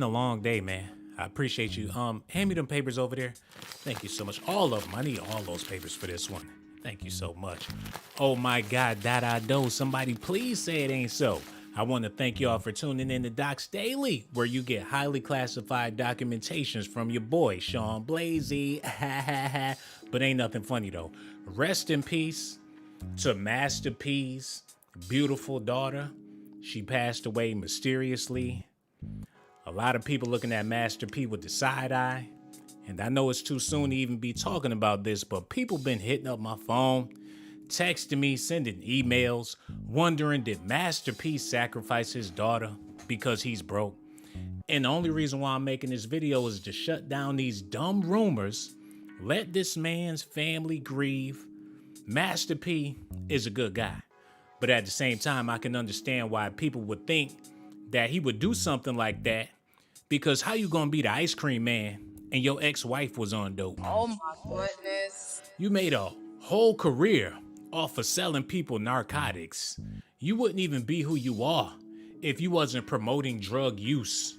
A long day, man. I appreciate you. Hand me them papers over there. Thank you so much. All of them. I need all those papers for this one. Thank you so much. Oh my God, that I know. Somebody please say it ain't so. I want to thank y'all for tuning in to Docs Daily, where you get highly classified documentations from your boy, Sean Blazy. But ain't nothing funny though. Rest in peace to Master P's beautiful daughter. She passed away mysteriously. A lot of people looking at Master P with the side eye. And I know it's too soon to even be talking about this, but people been hitting up my phone, texting me, sending emails, wondering did Master P sacrifice his daughter because he's broke? And the only reason why I'm making this video is to shut down these dumb rumors, let this man's family grieve. Master P is a good guy. But at the same time, I can understand why people would think that he would do something like that, because how you gonna be the ice cream man and your ex-wife was on dope? Oh my goodness. You made a whole career off of selling people narcotics. You wouldn't even be who you are if you wasn't promoting drug use.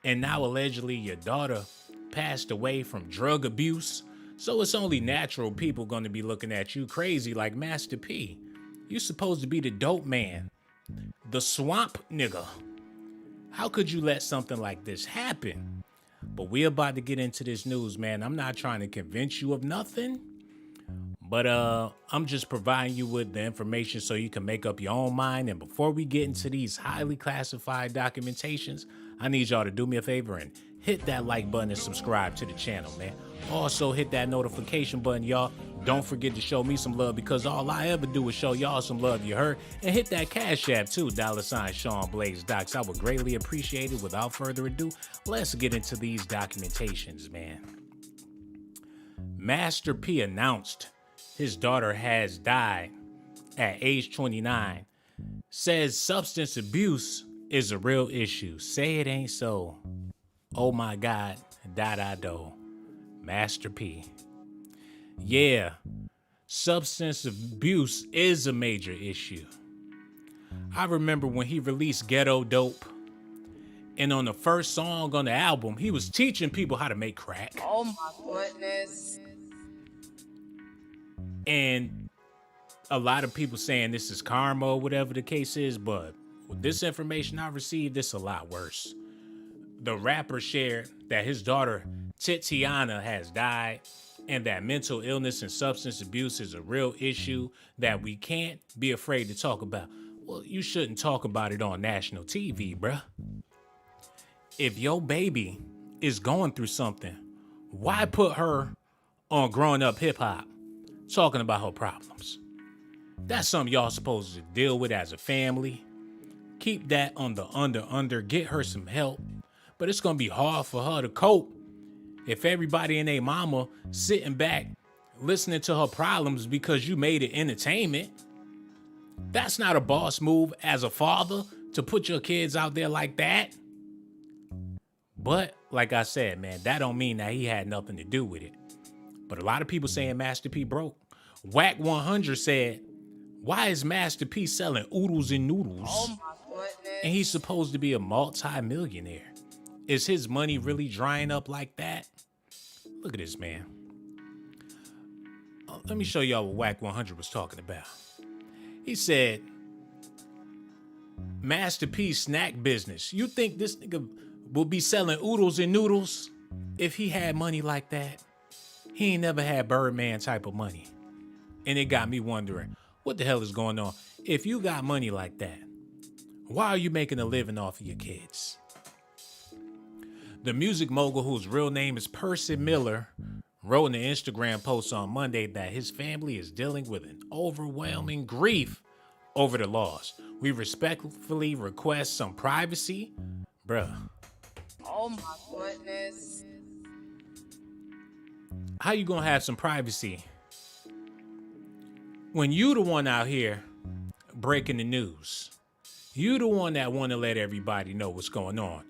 And now allegedly your daughter passed away from drug abuse. So it's only natural people gonna be looking at you crazy like Master P. You supposed to be the dope man, the swamp nigga. How could you let something like this happen? But we're about to get into this news, man. I'm not trying to convince you of nothing, but I'm just providing you with the information so you can make up your own mind. And before we get into these highly classified documentations, I need y'all to do me a favor and hit that like button and subscribe to the channel, man. Also hit that notification button, y'all. Don't forget to show me some love, because all I ever do is show y'all some love, you heard? And hit that Cash App too, $ShawnBlazeDocs. I would greatly appreciate it. Without further ado, let's get into these documentations, man. Master P announced his daughter has died at age 29. Says substance abuse is a real issue. Say it ain't so. Oh my God, da-da-do. Master P. Yeah, substance abuse is a major issue. I remember when he released Ghetto Dope, and on the first song on the album, he was teaching people how to make crack. Oh my goodness. And a lot of people saying this is karma or whatever the case is, but with this information I received, it's a lot worse. The rapper shared that his daughter, Titiana, has died, and that mental illness and substance abuse is a real issue that we can't be afraid to talk about. Well, you shouldn't talk about it on national TV, bruh. If your baby is going through something, why put her on Growing Up Hip Hop talking about her problems? That's something y'all supposed to deal with as a family. Keep that on the under, get her some help. But it's gonna be hard for her to cope if everybody and their mama sitting back listening to her problems because you made it entertainment. That's not a boss move as a father to put your kids out there like that. But like I said, man, that don't mean that he had nothing to do with it. But a lot of people saying Master P broke. Wack 100 said, why is Master P selling oodles and noodles? Oh my goodness. And he's supposed to be a multi-millionaire. Is his money really drying up like that? Look at this, man. Let me show y'all what Wack 100 was talking about. He said, Master P's snack business. You think this nigga will be selling oodles and noodles if he had money like that? He ain't never had Birdman type of money. And it got me wondering, what the hell is going on? If you got money like that, why are you making a living off of your kids? The music mogul, whose real name is Percy Miller, wrote in an Instagram post on Monday that his family is dealing with an overwhelming grief over the loss. We respectfully request some privacy. Bruh. Oh my goodness. How you gonna have some privacy when you the one out here breaking the news? You the one that want to let everybody know what's going on.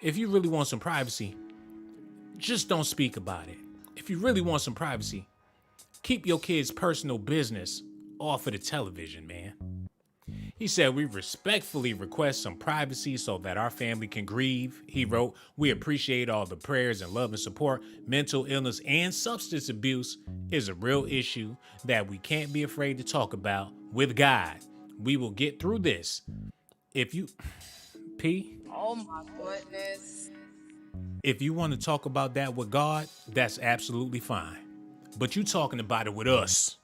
If you really want some privacy, just don't speak about it. If you really want some privacy, keep your kids' personal business off of the television, man. He said, "We respectfully request some privacy so that our family can grieve." He wrote, "We appreciate all the prayers and love and support. Mental illness and substance abuse is a real issue that we can't be afraid to talk about. With God, we will get through this. If you, P, Oh my goodness. if you want to talk about that with God, that's absolutely fine. But you talking about it with us.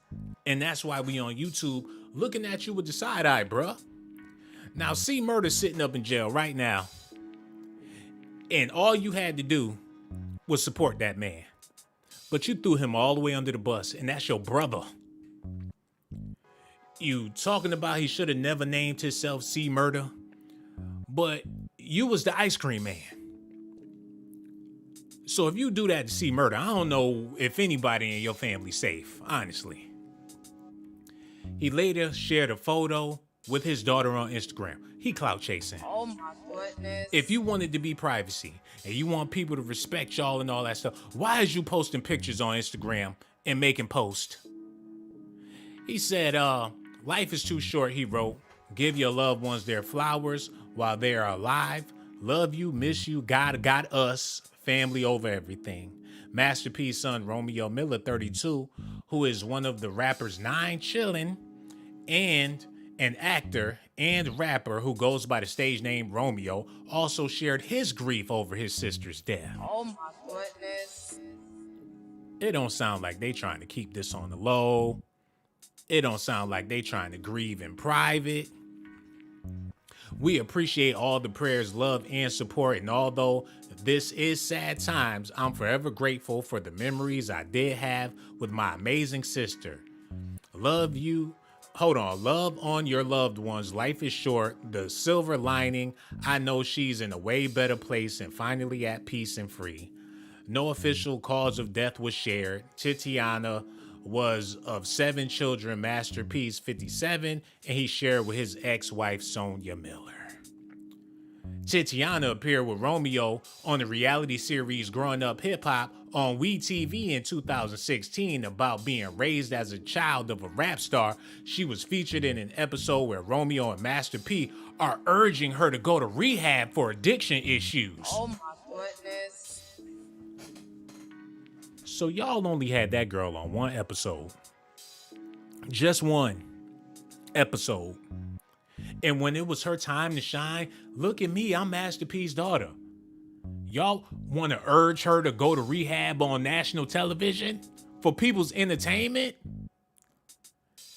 And that's why we on YouTube looking at you with the side eye, bruh. Now, C Murder's sitting up in jail right now. And all you had to do was support that man. But you threw him all the way under the bus, and that's your brother. You talking about he should have never named himself C Murder, but you was the ice cream man. So if you do that to C Murder, I don't know if anybody in your family's safe, honestly. He later shared a photo with his daughter on Instagram. He clout chasing. Oh my goodness. If you wanted to be privacy and you want people to respect y'all and all that stuff, why is you posting pictures on Instagram and making posts? He said, life is too short, he wrote. Give your loved ones their flowers while they are alive. Love you, miss you, God got us, family over everything. Master P's son, Romeo Miller, 32, who is one of the rappers Nine Chillin', and an actor and rapper who goes by the stage name Romeo, also shared his grief over his sister's death. Oh my goodness. It don't sound like they trying to keep this on the low. It don't sound like they trying to grieve in private. We appreciate all the prayers, love, and support, and although this is sad times, I'm forever grateful for the memories I did have with my amazing sister. Love you. Hold on. Love on your loved ones. Life is short. The silver lining, I know she's in a way better place and finally at peace and free. No official cause of death was shared. Titiana was of 7 children, Master P's 57, and he shared with his ex-wife, Sonia Miller. Titiana appeared with Romeo on the reality series Growing Up Hip Hop on WeTV in 2016 about being raised as a child of a rap star. She was featured in an episode where Romeo and Master P are urging her to go to rehab for addiction issues. Oh my goodness. So y'all only had that girl on one episode. Just one episode. And when it was her time to shine, look at me, I'm Master P's daughter. Y'all want to urge her to go to rehab on national television for people's entertainment?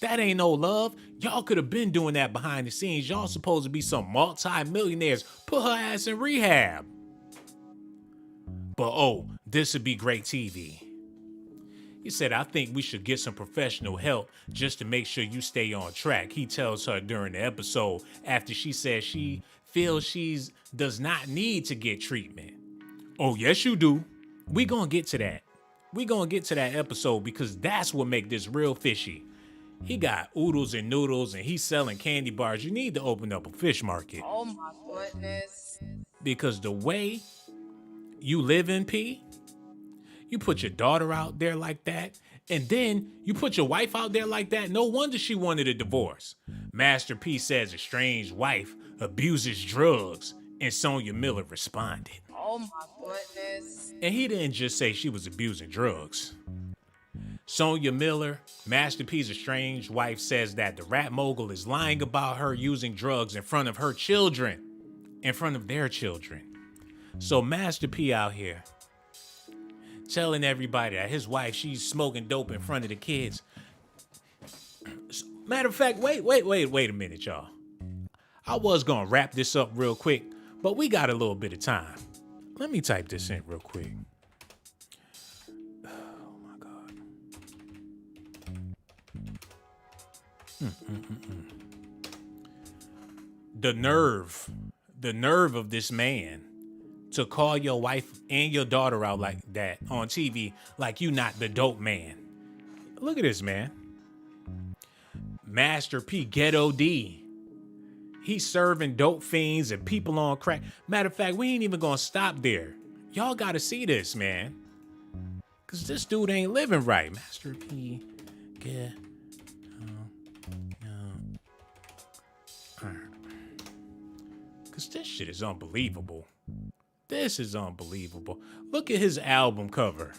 That ain't no love. Y'all could have been doing that behind the scenes. Y'all supposed to be some multi-millionaires. Put her ass in rehab. But oh, this would be great TV. He said, I think we should get some professional help just to make sure you stay on track. He tells her during the episode after she says she feels she does not need to get treatment. Oh, yes, you do. We gonna get to that. We gonna get to that episode because that's what make this real fishy. He got oodles and noodles and he's selling candy bars. You need to open up a fish market. Oh my goodness. Because the way you live in P, you put your daughter out there like that, and then you put your wife out there like that. No wonder she wanted a divorce. Master P says estranged wife abuses drugs, and Sonia Miller responded. Oh my goodness. And he didn't just say she was abusing drugs. Sonia Miller, Master P's estranged wife, says that the rap mogul is lying about her using drugs in front of her children, in front of their children. So Master P out here telling everybody that his wife, she's smoking dope in front of the kids. Matter of fact, wait a minute, y'all. I was gonna wrap this up real quick, but we got a little bit of time. Let me type this in real quick. Oh my God. The nerve of this man to call your wife and your daughter out like that on TV, like you not the dope man. Look at this, man. Master P, Ghetto D. He's serving dope fiends and people on crack. Matter of fact, we ain't even gonna stop there. Y'all gotta see this, man. Cause this dude ain't living right. Master P, Because this shit is unbelievable. This is unbelievable. Look at his album cover.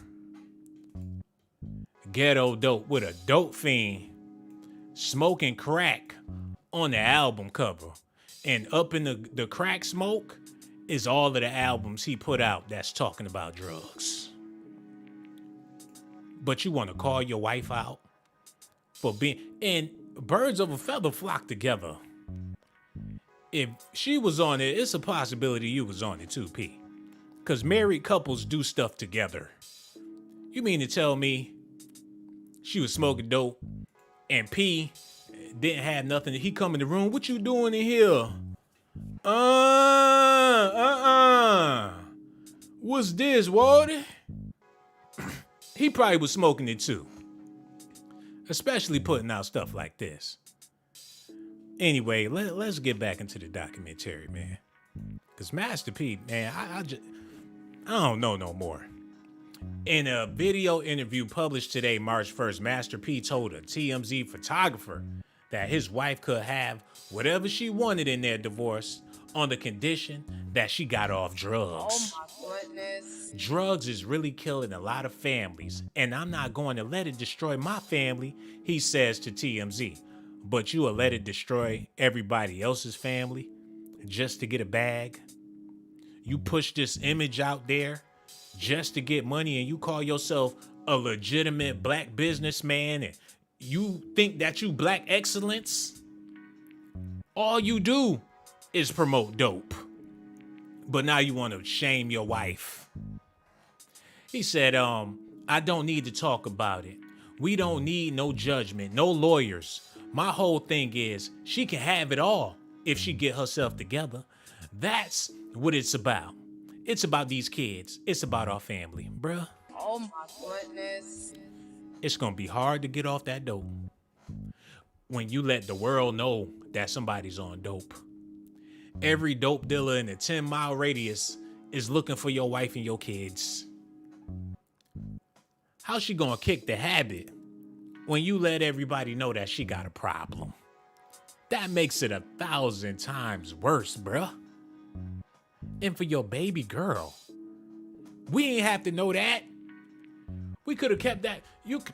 Ghetto dope with a dope fiend smoking crack on the album cover. And up in the crack smoke is all of the albums he put out that's talking about drugs. But you want to call your wife out for being... And birds of a feather flock together. If she was on it, it's a possibility you was on it too, P. Because married couples do stuff together. You mean to tell me she was smoking dope and P didn't have nothing? He come in the room, what you doing in here? What's this, Wardy? He probably was smoking it too. Especially putting out stuff like this. Anyway, let's get back into the documentary, man. Because Master P, man, I don't know no more. In a video interview published today, March 1st, Master P told a TMZ photographer that his wife could have whatever she wanted in their divorce on the condition that she got off drugs. Oh my goodness. Drugs is really killing a lot of families, and I'm not going to let it destroy my family, he says to TMZ. But you will let it destroy everybody else's family just to get a bag? You push this image out there just to get money, and you call yourself a legitimate black businessman, and you think that you black excellence? All you do is promote dope. But now you want to shame your wife. He said, I don't need to talk about it. We don't need no judgment, no lawyers. My whole thing is she can have it all if she get herself together. That's what it's about. It's about these kids. It's about our family, bruh. Oh my goodness. It's gonna be hard to get off that dope when you let the world know that somebody's on dope. Every dope dealer in a 10-mile radius is looking for your wife and your kids. How's she gonna kick the habit when you let everybody know that she got a problem? That makes it 1,000 times worse, bruh. And for your baby girl, we ain't have to know that. We could have kept that.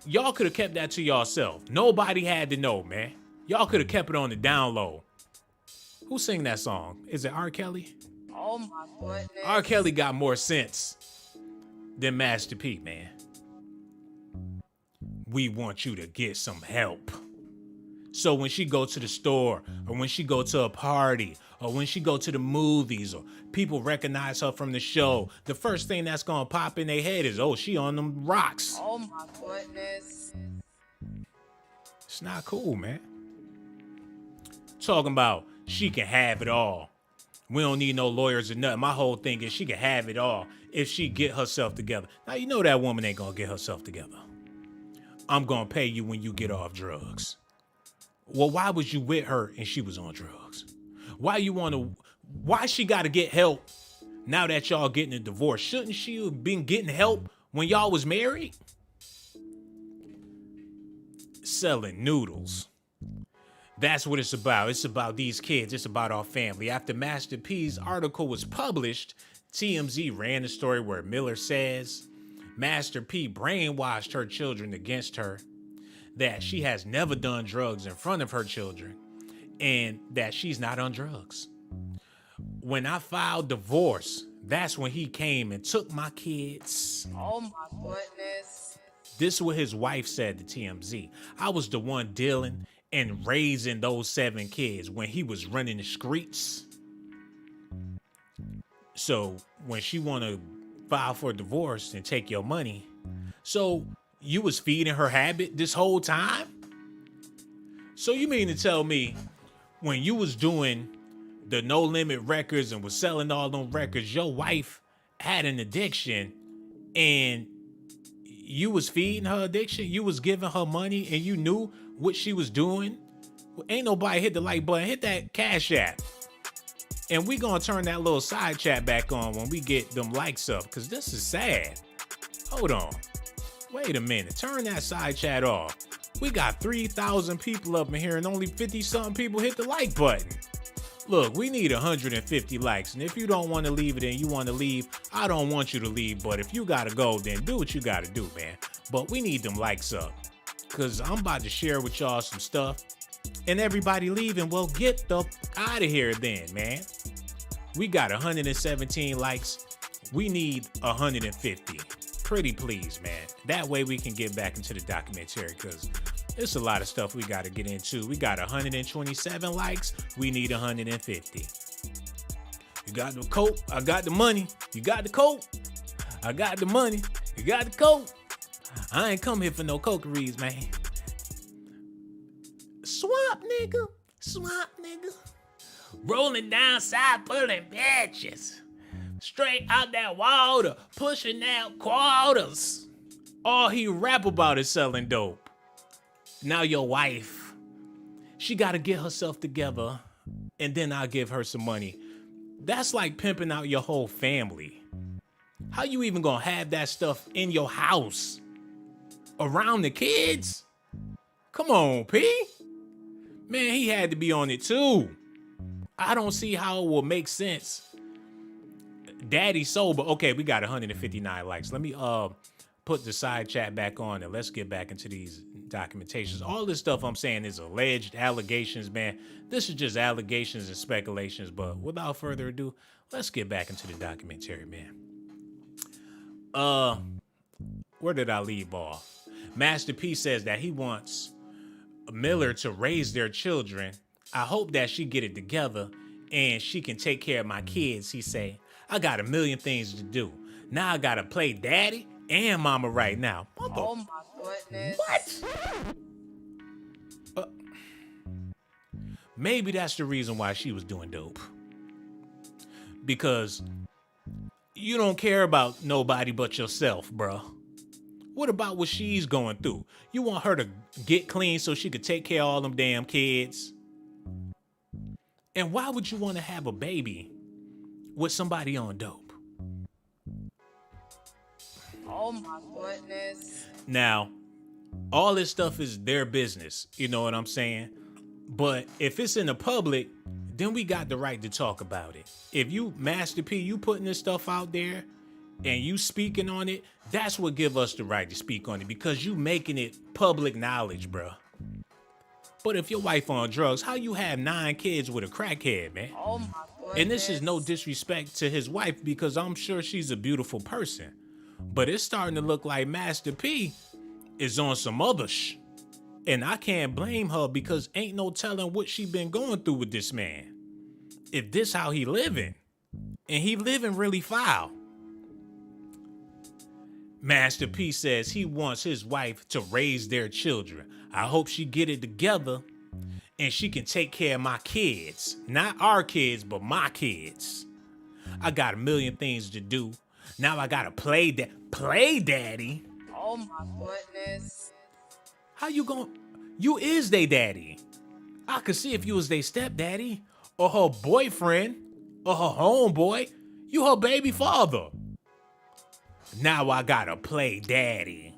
Y'all could have kept that to yourself. Nobody had to know, man. Y'all could have kept it on the down low. Who sang that song? Is it R. Kelly? Oh my goodness. R. Kelly got more sense than Master P, man. We want you to get some help. So when she go to the store, or when she go to a party, or when she go to the movies, or people recognize her from the show, the first thing that's gonna pop in their head is, oh, she on them rocks. Oh my goodness. It's not cool, man. Talking about she can have it all. We don't need no lawyers or nothing. My whole thing is she can have it all if she get herself together. Now, you know that woman ain't gonna get herself together. I'm gonna pay you when you get off drugs. Well, why was you with her and she was on drugs? Why she gotta get help now that y'all getting a divorce? Shouldn't she have been getting help when y'all was married? Selling noodles. That's what it's about. It's about these kids. It's about our family. After Master P's article was published, TMZ ran a story where Miller says Master P brainwashed her children against her, that she has never done drugs in front of her children, and that she's not on drugs. When I filed divorce, that's when he came and took my kids. Oh my goodness. This is what his wife said to TMZ. I was the one dealing and raising those 7 kids when he was running the streets. So when she want to file for divorce and take your money, so you was feeding her habit this whole time? So you mean to tell me when you was doing the No Limit records and was selling all them records, your wife had an addiction and you was feeding her addiction? You was giving her money and you knew what she was doing? Well, ain't nobody hit the like button. Hit that Cash App. And we gonna turn that little side chat back on when we get them likes up, because this is sad. Hold on. Wait a minute. Turn that side chat off. We got 3,000 people up in here and only 50-something people hit the like button. Look, we need 150 likes. And if you don't want to leave it and you want to leave, I don't want you to leave. But if you got to go, then do what you got to do, man. But we need them likes up. Because I'm about to share with y'all some stuff. And everybody leaving, well, get the out of here then, man. We got 117 likes. We need 150. Pretty please, man. That way we can get back into the documentary because it's a lot of stuff we got to get into. We got 127 likes. We need 150. You got the coat. I got the money. You got the coat. I got the money. You got the coat. I ain't come here for no cokeries, man. Swamp nigga. Swamp nigga. Rolling down side pulling bitches. Straight out that water. Pushing out quarters. All he rap about is selling dope. Now your wife, she got to get herself together and then I'll give her some money. That's like pimping out your whole family. How you even gonna have that stuff in your house? Around the kids? Come on, P. Man, he had to be on it too. I don't see how it will make sense. Daddy sober. Okay, we got 159 likes. Let me put the side chat back on and let's get back into these documentations. All this stuff I'm saying is alleged allegations, man. This is just allegations and speculations, but without further ado, let's get back into the documentary, man. Where did I leave off? Master P says that he wants Miller to raise their children. I hope that she get it together and she can take care of my kids. He say, I got a million things to do. Now I gotta play daddy and mama right now. Oh my goodness. What? Maybe that's the reason why she was doing dope. Because you don't care about nobody but yourself, bruh. What about what she's going through? You want her to get clean so she could take care of all them damn kids? And why would you want to have a baby with somebody on dope? Oh my goodness. Now, all this stuff is their business, you know what I'm saying? But if it's in the public, then we got the right to talk about it. If you, Master P, you putting this stuff out there and you speaking on it, that's what give us the right to speak on it because you making it public knowledge, bro. But if your wife on drugs, how you have 9 kids with a crackhead, man? Oh my goodness. And this is no disrespect to his wife because I'm sure she's a beautiful person. But it's starting to look like Master P is on some other And I can't blame her because ain't no telling what she been going through with this man. If this how he living, and he living really foul. Master P says he wants his wife to raise their children. I hope she get it together and she can take care of my kids. Not our kids, but my kids. I got a million things to do. Now I gotta play daddy. Oh my goodness. How you going? You is they daddy. I could see if you was they stepdaddy or her boyfriend or her homeboy. You her baby father. Now I gotta play daddy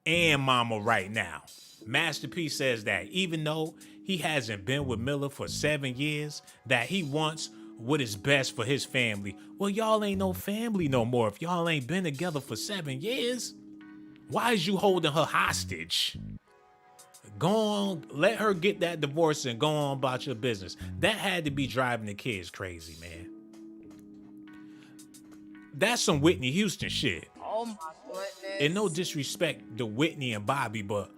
and mama right now. Master P says that even though he hasn't been with Miller for 7 years, that he wants what is best for his family. Well, y'all ain't no family no more if y'all ain't been together for 7 years. Why is you holding her hostage? Go on, let her get that divorce and go on about your business. That had to be driving the kids crazy, man. That's some Whitney Houston shit. Oh my goodness. And no disrespect to Whitney and Bobby, but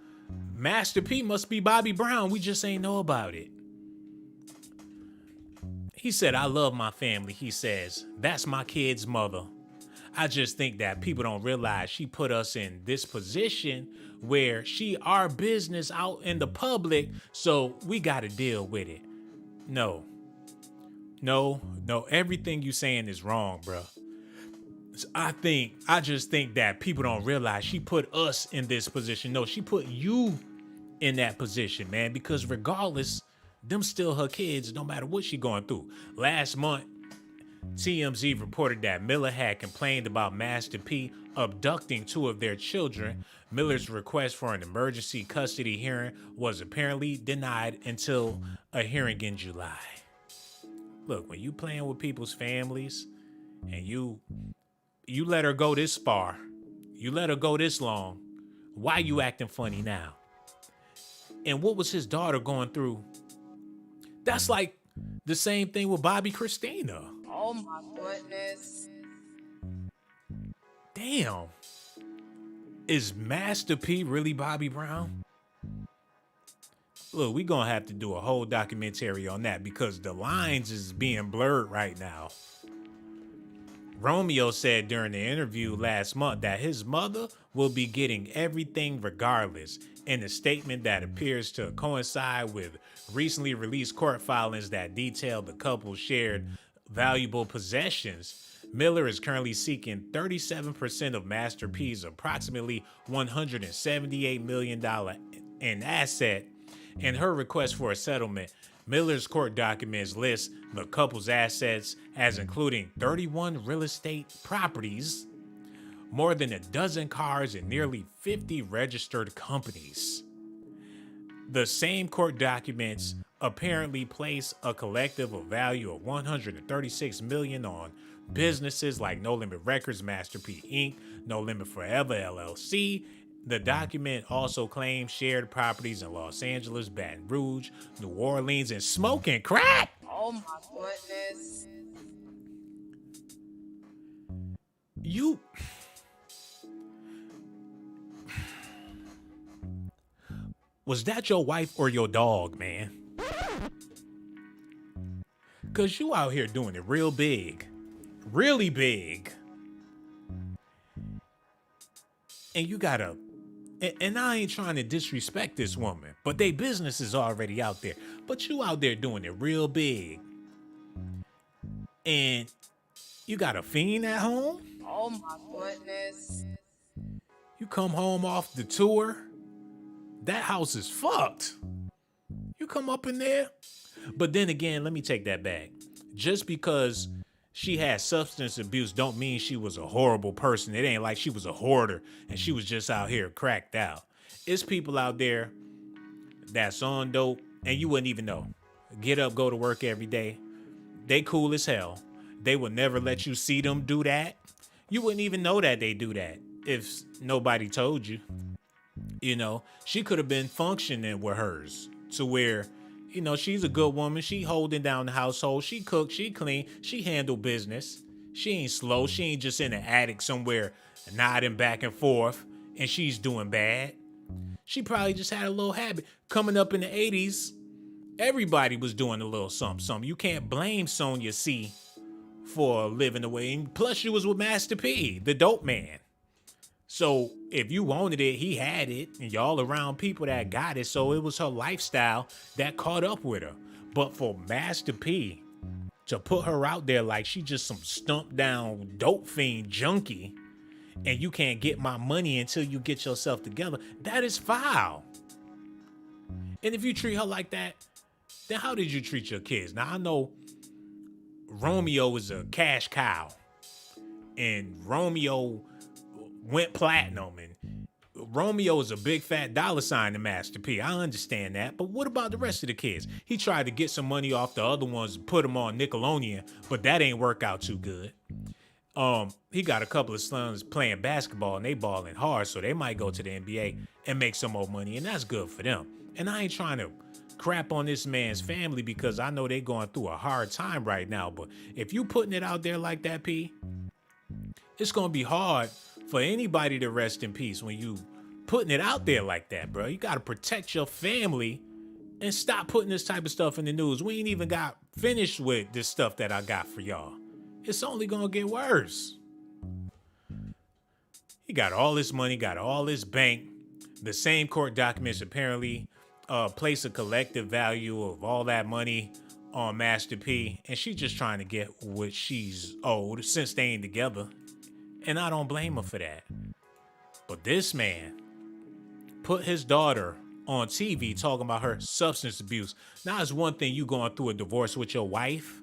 Master P must be Bobby Brown. We just ain't know about it. He said, I love my family. He says, that's my kid's mother. I just think that people don't realize she put us in this position where she our business out in the public, so we got to deal with it. No, everything you saying is wrong, bro. I just think that people don't realize she put us in this position. No, she put you in that position, man, because regardless, them still her kids, no matter what she going through. Last month, TMZ reported that Miller had complained about Master P abducting two of their children. Miller's request for an emergency custody hearing was apparently denied until a hearing in July. Look, when you playing with people's families and you let her go this far, you let her go this long, why you acting funny now? And what was his daughter going through? That's like the same thing with Bobby Christina. Oh my goodness. Damn. Is Master P really Bobby Brown? Look, we gonna have to do a whole documentary on that because the lines is being blurred right now. Romeo said during the interview last month that his mother will be getting everything regardless, in a statement that appears to coincide with recently released court filings that detail the couple shared valuable possessions. Miller is currently seeking 37% of Master P's approximately $178 million in asset. In her request for a settlement, Miller's court documents list the couple's assets as including 31 real estate properties, more than a dozen cars, and nearly 50 registered companies. The same court documents apparently place a collective of value of $136 million on businesses like No Limit Records, Master P Inc., No Limit Forever LLC. The document also claims shared properties in Los Angeles, Baton Rouge, New Orleans, and smoking crack. Oh my goodness. Was that your wife or your dog, man? Cause you out here doing it real big. Really big. And you gotta, and I ain't trying to disrespect this woman, but they business is already out there. But you out there doing it real big. And you got a fiend at home? Oh my goodness. You come home off the tour, that house is fucked. You come up in there. But then again, let me take that back. Just because she had substance abuse don't mean she was a horrible person. It ain't like she was a hoarder and she was just out here cracked out. It's people out there that's on dope and you wouldn't even know. Get up, go to work every day. They cool as hell. They would never let you see them do that. You wouldn't even know that they do that if nobody told you. You know, she could have been functioning with hers to where, you know, she's a good woman. She holding down the household. She cook, she clean, she handle business. She ain't slow. She ain't just in the attic somewhere nodding back and forth and she's doing bad. She probably just had a little habit. Coming up in the 80s, everybody was doing a little something. You can't blame Sonya C for living the way. And plus, she was with Master P, the dope man. So if you wanted it, he had it, and y'all around people that got it. So it was her lifestyle that caught up with her. But for Master P to put her out there like she just some stumped down dope fiend junkie, and you can't get my money until you get yourself together, that is foul. And if you treat her like that, then how did you treat your kids? Now I know Romeo is a cash cow, and Romeo went platinum, and Romeo is a big fat dollar sign to Master P. I understand that, but what about the rest of the kids? He tried to get some money off the other ones and put them on Nickelodeon, but that ain't work out too good. He got a couple of sons playing basketball and they balling hard, so they might go to the NBA and make some more money, and that's good for them. And I ain't trying to crap on this man's family because I know they going through a hard time right now, but if you putting it out there like that, P, it's gonna be hard for anybody to rest in peace when you putting it out there like that, bro. You gotta protect your family and stop putting this type of stuff in the news. We ain't even got finished with this stuff that I got for y'all. It's only gonna get worse. He got all this money, got all this bank. The same court documents apparently place a collective value of all that money on Master P, and she's just trying to get what she's owed since they ain't together. And I don't blame her for that. But this man put his daughter on TV talking about her substance abuse. Now, it's one thing you going through a divorce with your wife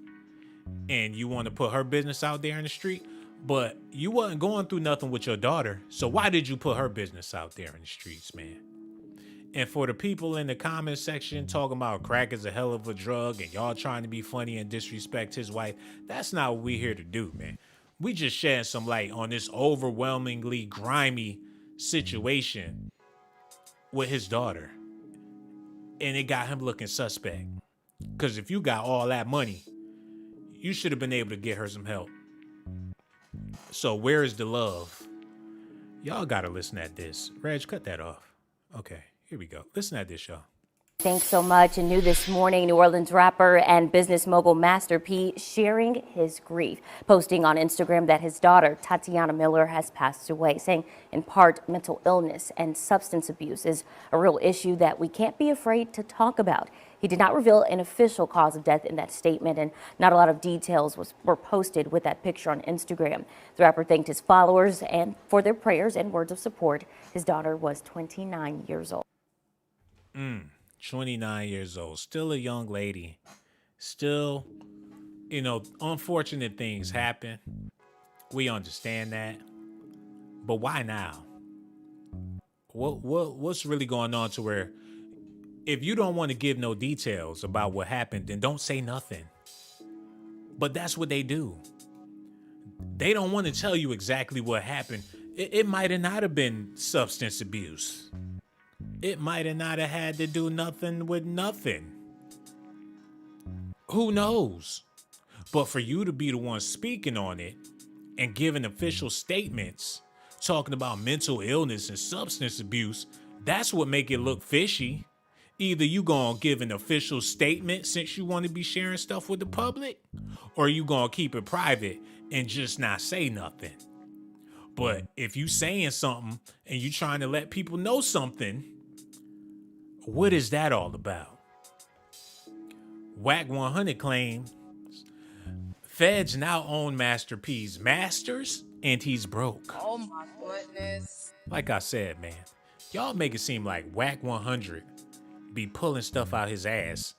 and you want to put her business out there in the street, but you wasn't going through nothing with your daughter. So why did you put her business out there in the streets, man? And for the people in the comment section talking about crack is a hell of a drug and y'all trying to be funny and disrespect his wife, that's not what we here to do, man. We just shedding some light on this overwhelmingly grimy situation with his daughter. And it got him looking suspect. Because if you got all that money, you should have been able to get her some help. So where is the love? Y'all gotta listen at this. Reg, cut that off. Okay, here we go. Listen at this, y'all. Thanks so much. And new this morning, New Orleans rapper and business mogul Master P sharing his grief, posting on Instagram that his daughter, Tatiana Miller, has passed away, saying in part mental illness and substance abuse is a real issue that we can't be afraid to talk about. He did not reveal an official cause of death in that statement, and not a lot of details were posted with that picture on Instagram. The rapper thanked his followers and for their prayers and words of support. His daughter was 29 years old. 29 years old, still a young lady, still, unfortunate things happen. We understand that, but why now? What's really going on to where if you don't want to give no details about what happened, then don't say nothing. But that's what they do. They don't want to tell you exactly what happened. It might have not have been substance abuse. It might have not have had to do nothing with nothing. Who knows? But for you to be the one speaking on it and giving official statements talking about mental illness and substance abuse, that's what make it look fishy. Either you gonna give an official statement since you want to be sharing stuff with the public, or you gonna keep it private and just not say nothing. But if you saying something and you trying to let people know something, what is that all about? Wack 100 claims feds now own Master P's masters and he's broke. Oh my goodness. Like I said, man, y'all make it seem like Wack 100 be pulling stuff out his ass.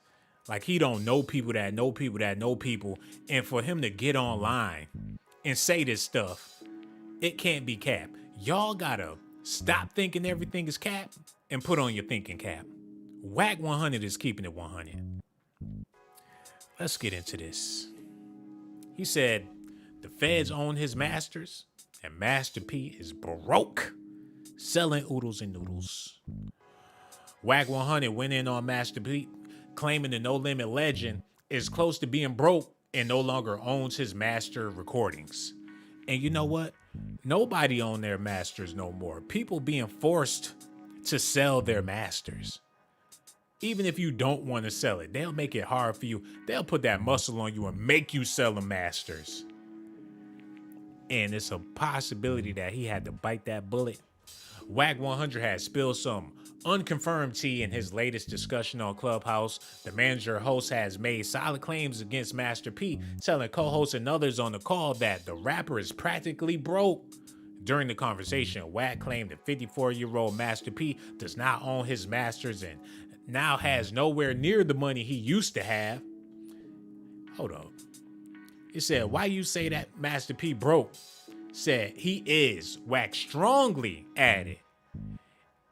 Like he don't know people that know people that know people. And for him to get online and say this stuff, it can't be cap. Y'all gotta stop thinking everything is cap and put on your thinking cap. Wack 100 is keeping it 100. Let's get into this. He said the feds own his masters and Master P is broke, selling oodles and noodles. Wack 100 went in on Master P, claiming the No Limit legend is close to being broke and no longer owns his master recordings. And you know what? Nobody own their masters no more. People being forced to sell their masters. Even if you don't want to sell it, they'll make it hard for you. They'll put that muscle on you and make you sell the masters. And it's a possibility that he had to bite that bullet. Wack 100 had spilled some unconfirmed tea in his latest discussion on Clubhouse. The manager host has made solid claims against Master P, telling co-hosts and others on the call that the rapper is practically broke. During the conversation, Wack claimed that 54-year-old Master P does not own his masters and now has nowhere near the money he used to have. Hold up. He said, why you say that Master P broke? Said he is. Wack strongly added,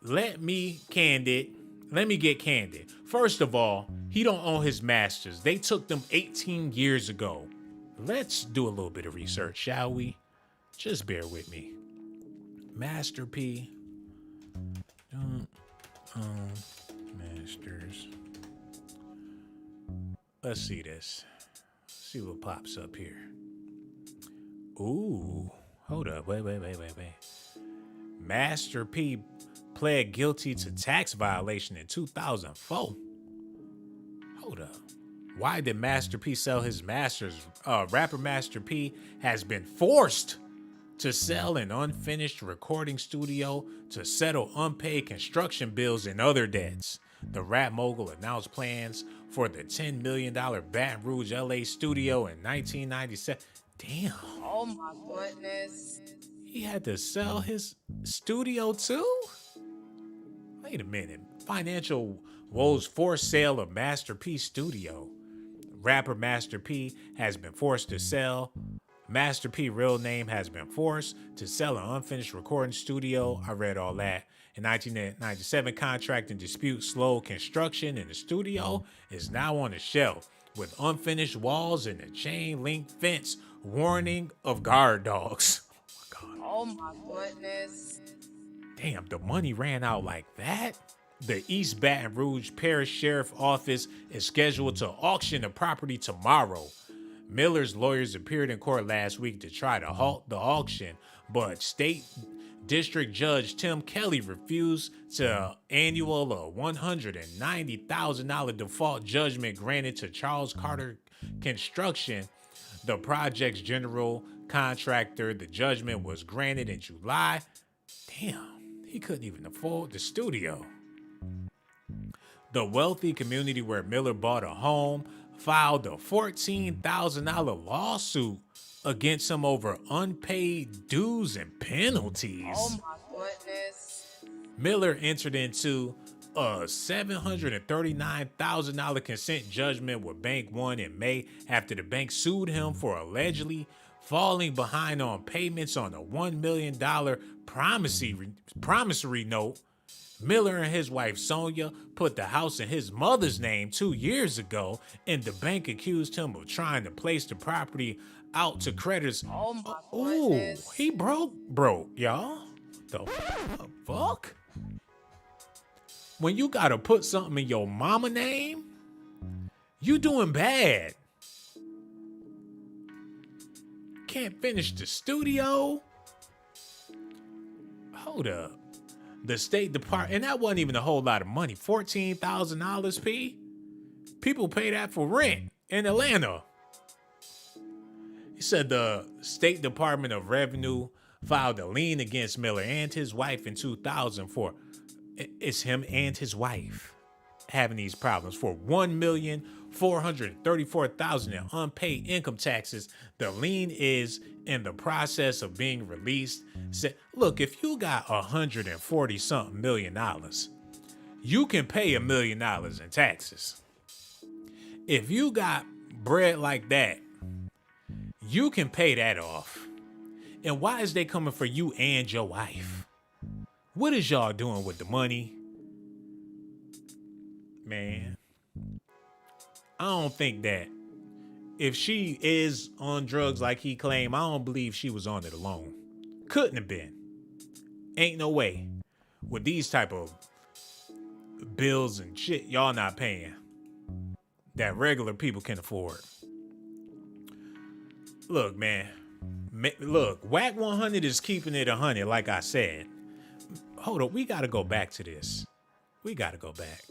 let me get candid. First of all, he don't own his masters. They took them 18 years ago. Let's do a little bit of research, shall we? Just bear with me. Master P don't own masters. Let's see this. See what pops up here. Ooh, hold up. Wait. Master P pled guilty to tax violation in 2004. Hold up. Why did Master P sell his masters? Rapper Master P has been forced to sell an unfinished recording studio to settle unpaid construction bills and other debts. The rap mogul announced plans for the $10 million Baton Rouge, LA studio in 1997. Damn. Oh my goodness. He had to sell his studio too? Wait a minute. Financial woes forced sale of Master P studio. rapper Master P has been forced to sell. Master P real name has been forced to sell an unfinished recording studio. I read all that. In 1997, contract and dispute slowed construction in the studio is now on the shelf with unfinished walls and a chain link fence. Warning of guard dogs. Oh my goodness. Damn, the money ran out like that? The East Baton Rouge Parish Sheriff Office is scheduled to auction the property tomorrow. Miller's lawyers appeared in court last week to try to halt the auction, but State District Judge Tim Kelly refused to annul a $190,000 default judgment granted to Charles Carter Construction, the project's general contractor. The judgment was granted in July. Damn, he couldn't even afford the studio. The wealthy community where Miller bought a home filed a $14,000 lawsuit against him over unpaid dues and penalties. Oh my goodness. Miller entered into a $739,000 consent judgment with Bank One in May after the bank sued him for allegedly falling behind on payments on a $1 million promissory note. Miller and his wife Sonia put the house in his mother's name 2 years ago, and the bank accused him of trying to place the property out to creditors. Oh my Ooh, goodness. he broke, y'all. The fuck? When you gotta put something in your mama name, you doing bad. Can't finish the studio. Hold up. The State Department, and that wasn't even a whole lot of money. $14,000, P. People pay that for rent in Atlanta. He said the State Department of Revenue filed a lien against Miller and his wife in 2004. It's him and his wife having these problems for $1,434,000 in unpaid income taxes. The lien is in the process of being released. Look, if you got $140-something million, you can pay $1 million in taxes. If you got bread like that, you can pay that off. And why is they coming for you and your wife? What is y'all doing with the money? Man, I don't think that if she is on drugs like he claimed, I don't believe she was on it alone. Couldn't have been. Ain't no way. With these type of bills and shit y'all not paying that regular people can afford. Look, man. Look, Wack 100 is keeping it 100, like I said. Hold up, we got to go back to this. We got to go back.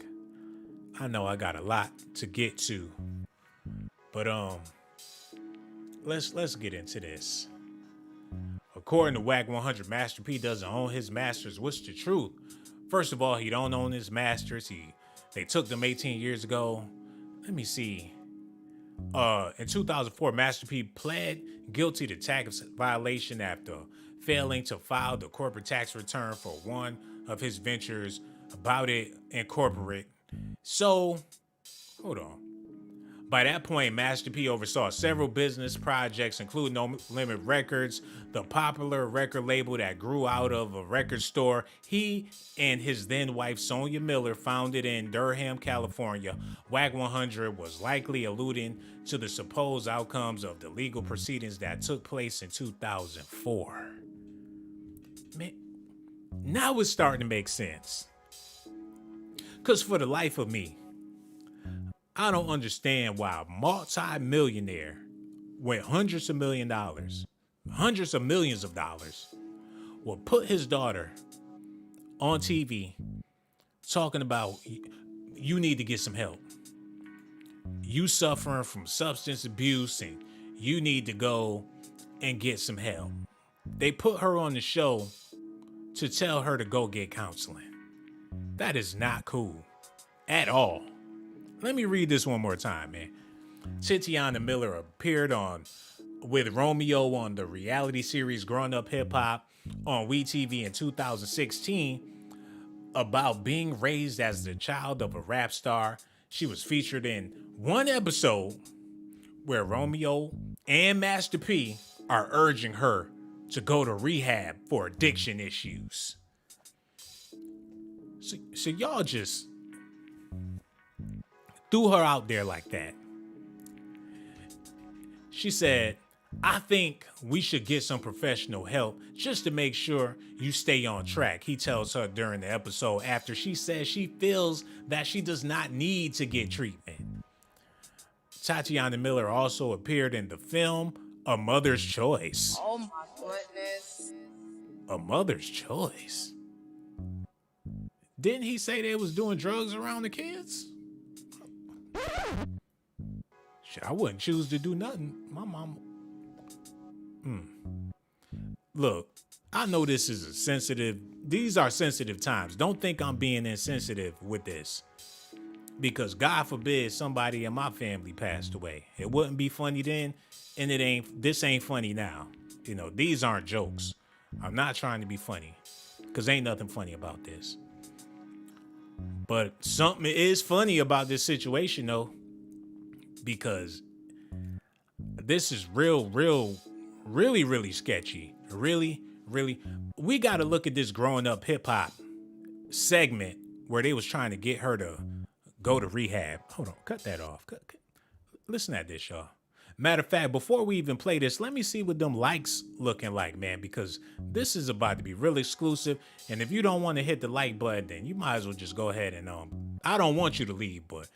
I know I got a lot to get to, but let's get into this. According to Wack 100, Master P doesn't own his masters. What's the truth? First of all, he don't own his masters. They took them 18 years ago. Let me see. In 2004, Master P pled guilty to tax violation after failing to file the corporate tax return for one of his ventures, About It Incorporate. So, hold on. By that point, Master P oversaw several business projects, including No Limit Records, the popular record label that grew out of a record store he and his then wife Sonia Miller founded in Durham, California. Wack 100 was likely alluding to the supposed outcomes of the legal proceedings that took place in 2004. Man, now it's starting to make sense. Because for the life of me, I don't understand why a multi-millionaire with hundreds of millions of dollars, will put his daughter on TV talking about you need to get some help. You suffering from substance abuse and you need to go and get some help. They put her on the show to tell her to go get counseling. That is not cool at all. Let me read this one more time, man. Tatiana Miller appeared with Romeo on the reality series Growing Up Hip Hop on WeTV in 2016 about being raised as the child of a rap star. She was featured in one episode where Romeo and Master P are urging her to go to rehab for addiction issues. So y'all just threw her out there like that. She said, I think we should get some professional help just to make sure you stay on track, he tells her during the episode after she says she feels that she does not need to get treatment. Tatiana Miller also appeared in the film A Mother's Choice. Oh my goodness. A Mother's Choice? Didn't he say they was doing drugs around the kids? Shit, I wouldn't choose to do nothing. My mama. Look, I know this is these are sensitive times. Don't think I'm being insensitive with this. Because God forbid somebody in my family passed away. It wouldn't be funny then, and this ain't funny now. You know, these aren't jokes. I'm not trying to be funny, because ain't nothing funny about this. But something is funny about this situation, though, because this is really sketchy. Really. We got to look at this growing up hip hop segment where they was trying to get her to go to rehab. Hold on, cut that off. Listen at this, y'all. Matter of fact, before we even play this, let me see what them likes looking like, man, because this is about to be real exclusive. And if you don't want to hit the like button, then you might as well just go ahead and I don't want you to leave, but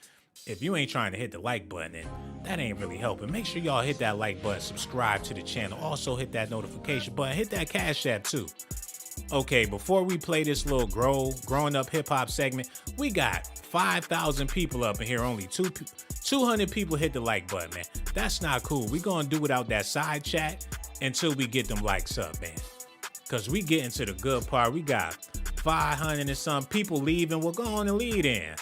if you ain't trying to hit the like button, then that ain't really helping. Make sure y'all hit that like button, subscribe to the channel, also hit that notification button, hit that Cash App too. Okay, before we play this little growing up hip hop segment, we got 5,000 people up in here. Only 200 people hit the like button, man. That's not cool. We gonna do without that side chat until we get them likes up, man. Cause we get into the good part. We got 500 and some people leaving. We're going to lead in.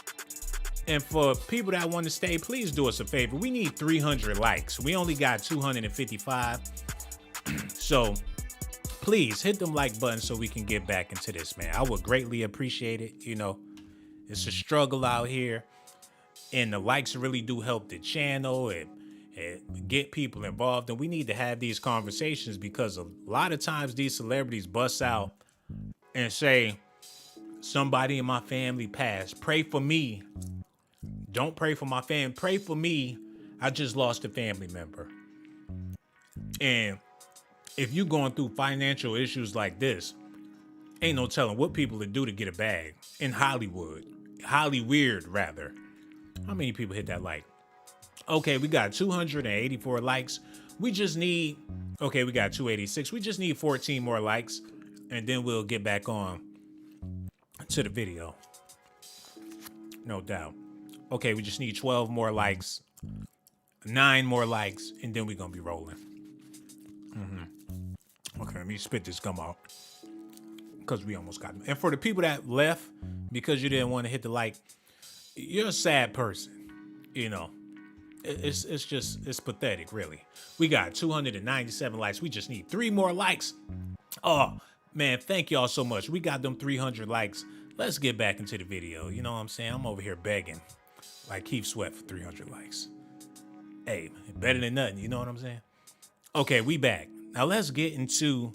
And for people that want to stay, please do us a favor. We need 300 likes. We only got 255. So please hit them like buttons so we can get back into this, man. I would greatly appreciate it. You know, it's a struggle out here, and the likes really do help the channel and get people involved. And we need to have these conversations because a lot of times these celebrities bust out and say, somebody in my family passed. Pray for me. Don't pray for my family. Pray for me. I just lost a family member. And if you're going through financial issues like this, ain't no telling what people would do to get a bag in Hollywood. Hollyweird, rather. How many people hit that like? Okay, we got 284 likes. We just need, okay, we got 286. We just need 14 more likes, and then we'll get back on to the video. No doubt. Okay, we just need 12 more likes, 9 more likes, and then we're going to be rolling. Okay, let me spit this gum out because we almost got them. And for the people that left because you didn't want to hit the like, you're a sad person. You know, it's pathetic, really. We got 297 likes. We just need 3 more likes. Oh, man, thank y'all so much. We got them 300 likes. Let's get back into the video. You know what I'm saying? I'm over here begging like Keith Sweat for 300 likes. Hey, better than nothing. You know what I'm saying? Okay, we back. Now let's get into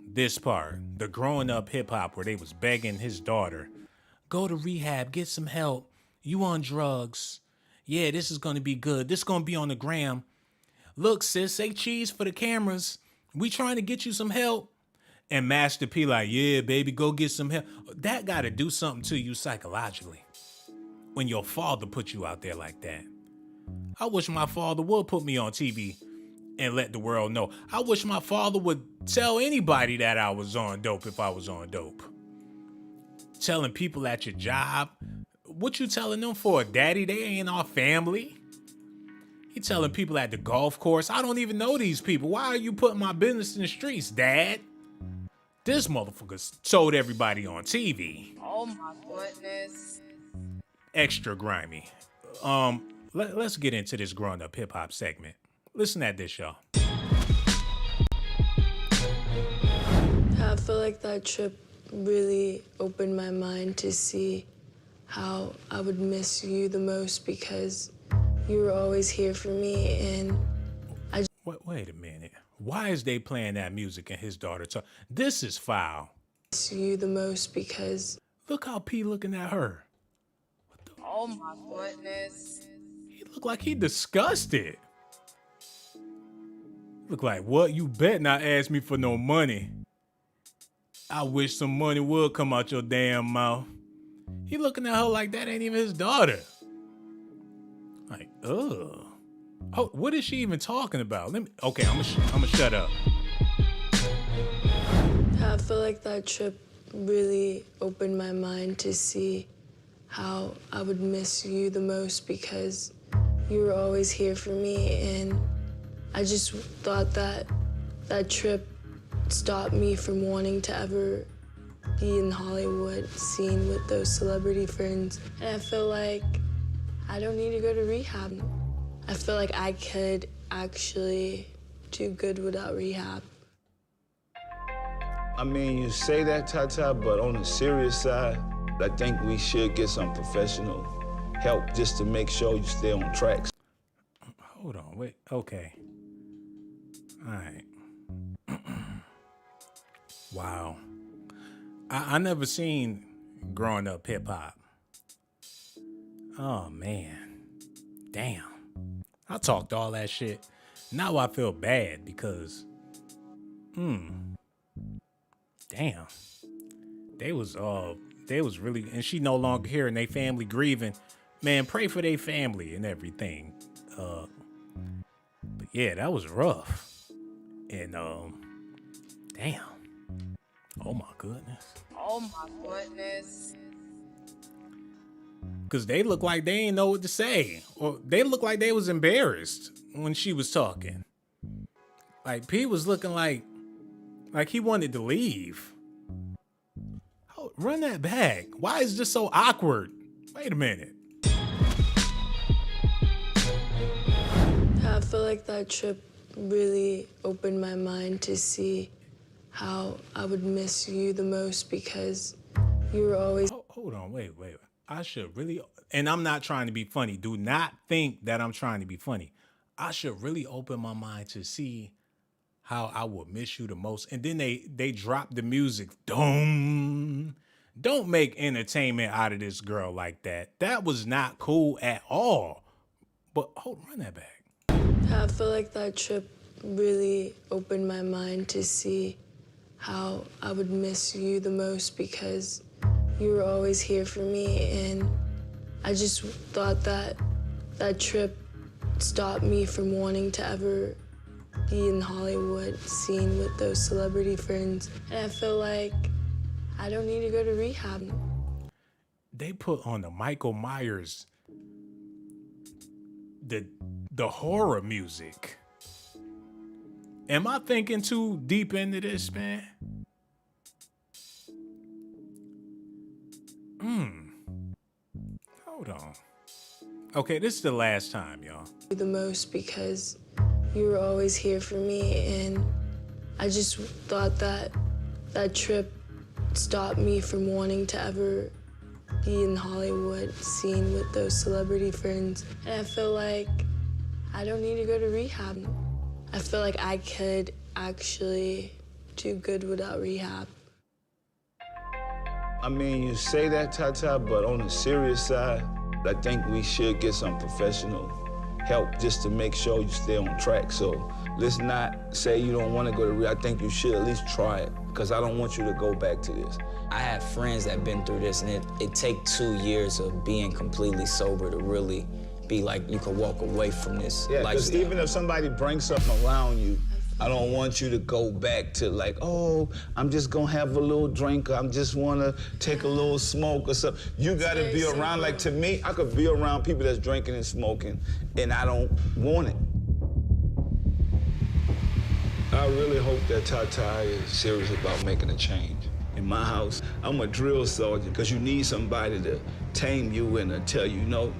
this part, the growing up hip hop where they was begging his daughter, go to rehab, get some help. You on drugs. Yeah, this is going to be good. This is going to be on the gram. Look, sis, say cheese for the cameras. We trying to get you some help. And Master P like, yeah, baby, go get some help. That got to do something to you psychologically when your father put you out there like that. I wish my father would put me on TV and let the world know. I wish my father would tell anybody that I was on dope if I was on dope. Telling people at your job, what you telling them for, daddy? They ain't our family. You telling people at the golf course, I don't even know these people. Why are you putting my business in the streets, Dad? This motherfucker told everybody on TV. Oh my goodness. Extra grimy. Let's get into this grown up hip hop segment. Listen at this, y'all. I feel like that trip really opened my mind to see how I would miss you the most because you were always here for me, and Wait a minute. Why is they playing that music and his daughter talk? This is foul. Miss you the most because Look how P looking at her. Oh my goodness. He look like he disgusted. Look like, what? You bet not ask me for no money. I wish some money would come out your damn mouth. He looking at her like that ain't even his daughter. Like, ugh. Oh, what is she even talking about? Okay, I'm gonna shut up. I feel like that trip really opened my mind to see how I would miss you the most because you were always here for me, and I just thought that that trip stopped me from wanting to ever be in Hollywood, seen with those celebrity friends. And I feel like I don't need to go to rehab. I feel like I could actually do good without rehab. I mean, you say that, Tata, but on the serious side, I think we should get some professional help just to make sure you stay on track. Hold on, wait, okay. All right. Wow. I never seen growing up hip hop. Oh man. Damn. I talked all that shit. Now I feel bad because damn. They was really, and she no longer here and they family grieving. Man, pray for their family and everything. But yeah, that was rough. And damn. Oh my goodness. Oh my goodness. Cause they look like they ain't know what to say. Or they look like they was embarrassed when she was talking. Like P was looking like he wanted to leave. Oh, run that back. Why is this so awkward? Wait a minute. I feel like that trip really opened my mind to see how I would miss you the most because you were always... Hold on, wait. I should really, and I'm not trying to be funny. Do not think that I'm trying to be funny. I should really open my mind to see how I would miss you the most. And then they drop the music. Don't make entertainment out of this girl like that. That was not cool at all. But run that back. I feel like that trip really opened my mind to see how I would miss you the most because you were always here for me, and I just thought that that trip stopped me from wanting to ever be in Hollywood, seen with those celebrity friends. And I feel like I don't need to go to rehab. They put on the Michael Myers, the horror music. Am I thinking too deep into this, man? Hold on. Okay, this is the last time, y'all. The most because you were always here for me, and I just thought that that trip stopped me from wanting to ever be in Hollywood, seen with those celebrity friends. And I feel like I don't need to go to rehab. I feel like I could actually do good without rehab. I mean, you say that, Tata, but on the serious side, I think we should get some professional help just to make sure you stay on track. So let's not say you don't want to go to rehab. I think you should at least try it, because I don't want you to go back to this. I have friends that been through this, and it take 2 years of being completely sober to really be like you can walk away from this Yeah, because lifestyle. even if somebody brings something around you, I don't want you to go back to like, oh, I'm just gonna have a little drink, or I'm just wanna take a little smoke or something. You gotta be around, like to me, I could be around people that's drinking and smoking, and I don't want it. I really hope that Tata is serious about making a change. In my house, I'm a drill sergeant, because you need somebody to tame you and to tell you, no,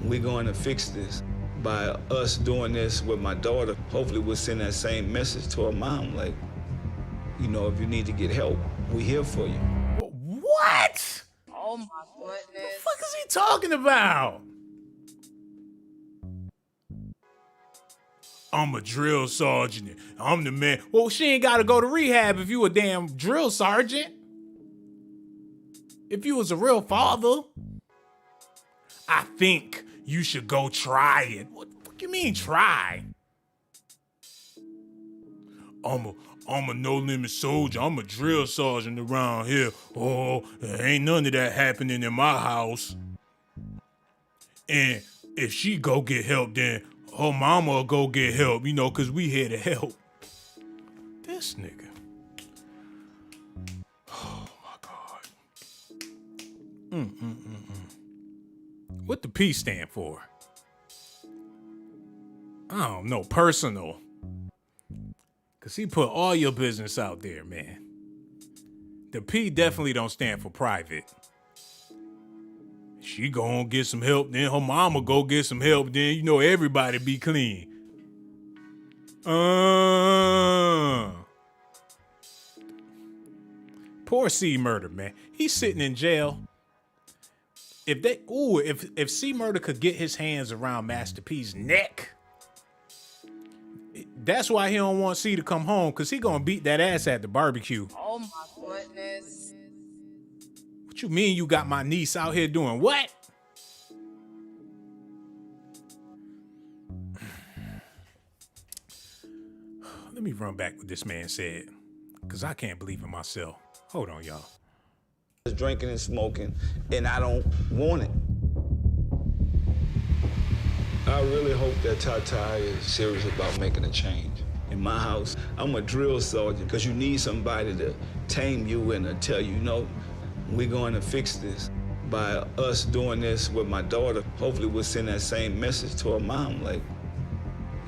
we're going to fix this. By us doing this with my daughter, hopefully we'll send that same message to her mom, like, you know, if you need to get help, we're here for you. What? Oh my What the goodness. fuck is he talking about? I'm a drill sergeant. I'm the man. Well, she ain't got to go to rehab if you a damn drill sergeant. If you was a real father, I think you should go try it. What the fuck you mean try? I'm a no-limit soldier. I'm a drill sergeant around here. Oh, there ain't none of that happening in my house. And if she go get help, then her mama will go get help, you know, because we here to help. This nigga. Oh, my God. What the P stand for? I don't know. Personal. Because he put all your business out there, man. The P definitely don't stand for private. She gonna get some help, then her mama go get some help, then you know everybody be clean. Poor C Murder, man. He's sitting in jail. If C Murder could get his hands around Master P's neck, that's why he don't want C to come home, because he gonna beat that ass at the barbecue. Oh my goodness. What you mean you got my niece out here doing what? Let me run back what this man said, because I can't believe it myself. Hold on, y'all. Drinking and smoking, and I don't want it. I really hope that Tata is serious about making a change. In my house, I'm a drill sergeant, because you need somebody to tame you and to tell you, no, we're going to fix this. By us doing this with my daughter, hopefully we'll send that same message to her mom, like,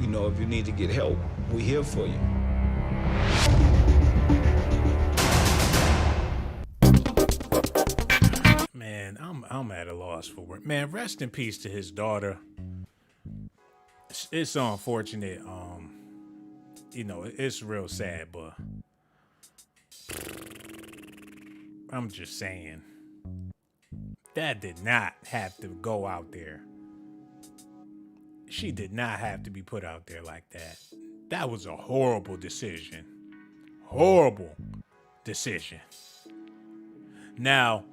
you know, if you need to get help, we're here for you. Man, I'm at a loss for words. Man, rest in peace to his daughter. It's so unfortunate. You know, it's real sad, but I'm just saying that did not have to go out there. She did not have to be put out there like that. That was a horrible decision. Horrible decision. Now,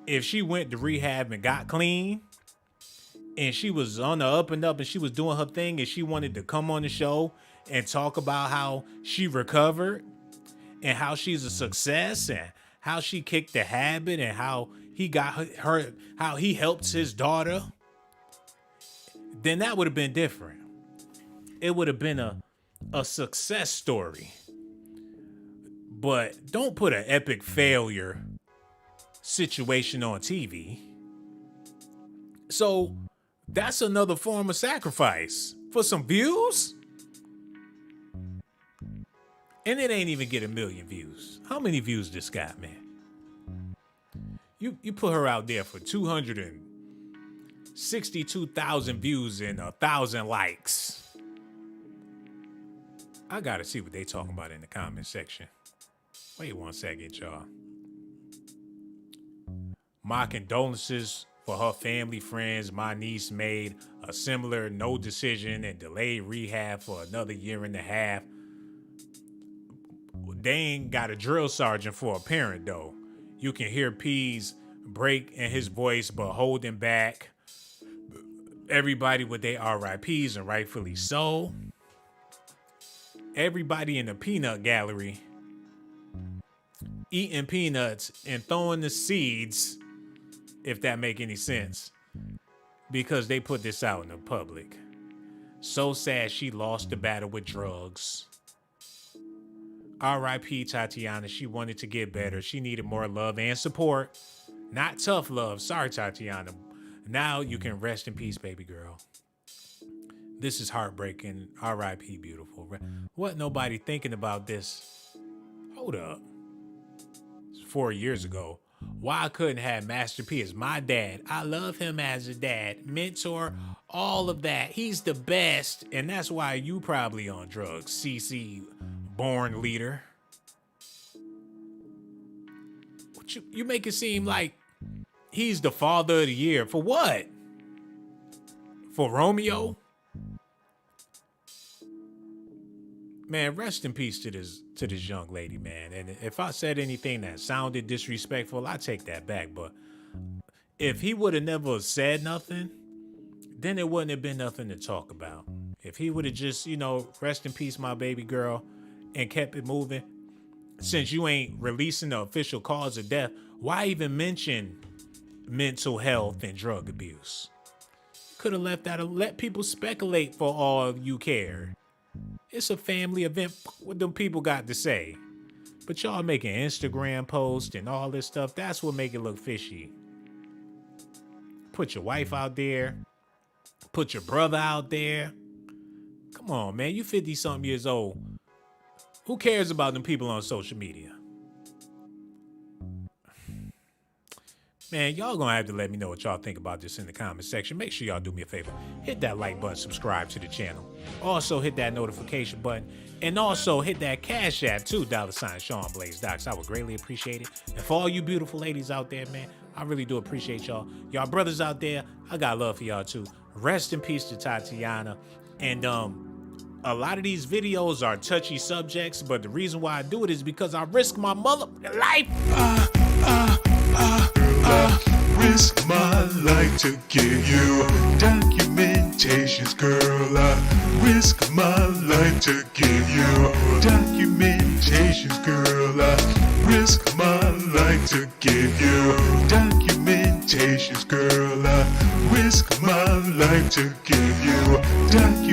if she went to rehab and got clean, and she was on the up and up and she was doing her thing, and she wanted to come on the show and talk about how she recovered and how she's a success and how she kicked the habit and how he got her, how he helps his daughter, then that would have been different. It would have been a success story. But don't put an epic failure situation on TV. So that's another form of sacrifice for some views. And it ain't even get 1 million views. How many views this got, man? You put her out there for 262,000 views and 1,000 likes. I gotta see what they talking about in the comment section. Wait 1 second, y'all. My condolences for her family, friends. My niece made a similar no decision and delayed rehab for another 1.5 years. They ain't got a drill sergeant for a parent, though. You can hear P's break in his voice, but holding back. Everybody with their RIPs, and rightfully so. Everybody in the peanut gallery eating peanuts and throwing the seeds, if that make any sense, because they put this out in the public. So sad she lost the battle with drugs. R.I.P. Tatiana. She wanted to get better. She needed more love and support. Not tough love. Sorry, Tatiana. Now you can rest in peace, baby girl. This is heartbreaking. R.I.P. beautiful. What nobody thinking about this? Hold up. It's 4 years ago. Why I couldn't have Master P as my dad. I love him as a dad, mentor, all of that. He's the best. And that's why you probably on drugs, CC born leader. What you make it seem like he's the father of the year. For what? For Romeo? Man, rest in peace to this young lady, man. And if I said anything that sounded disrespectful, I take that back. But if he would have never said nothing, then it wouldn't have been nothing to talk about. If he would have just, rest in peace, my baby girl, and kept it moving, since you ain't releasing the official cause of death, why even mention mental health and drug abuse? Could have left that, let people speculate for all you care. It's a family event. What them people got to say? But y'all making Instagram posts and all this stuff, that's what make it look fishy. Put your wife out there. Put your brother out there. Come on, man. You 50-something years old. Who cares about them people on social media? Man, y'all gonna have to let me know what y'all think about this in the comment section. Make sure y'all do me a favor. Hit that like button, subscribe to the channel. Also hit that notification button. And also hit that Cash App too, $ShawnBlazeDocs. I would greatly appreciate it. And for all you beautiful ladies out there, man, I really do appreciate y'all. Y'all brothers out there, I got love for y'all too. Rest in peace to Tatiana. And a lot of these videos are touchy subjects, but the reason why I do it is because I risk my mother life. Risk my life to give you documentations, girl. I risk my life to give you documentations, girl. I risk my life to give you documentations, girl. I risk my life to give you documentations.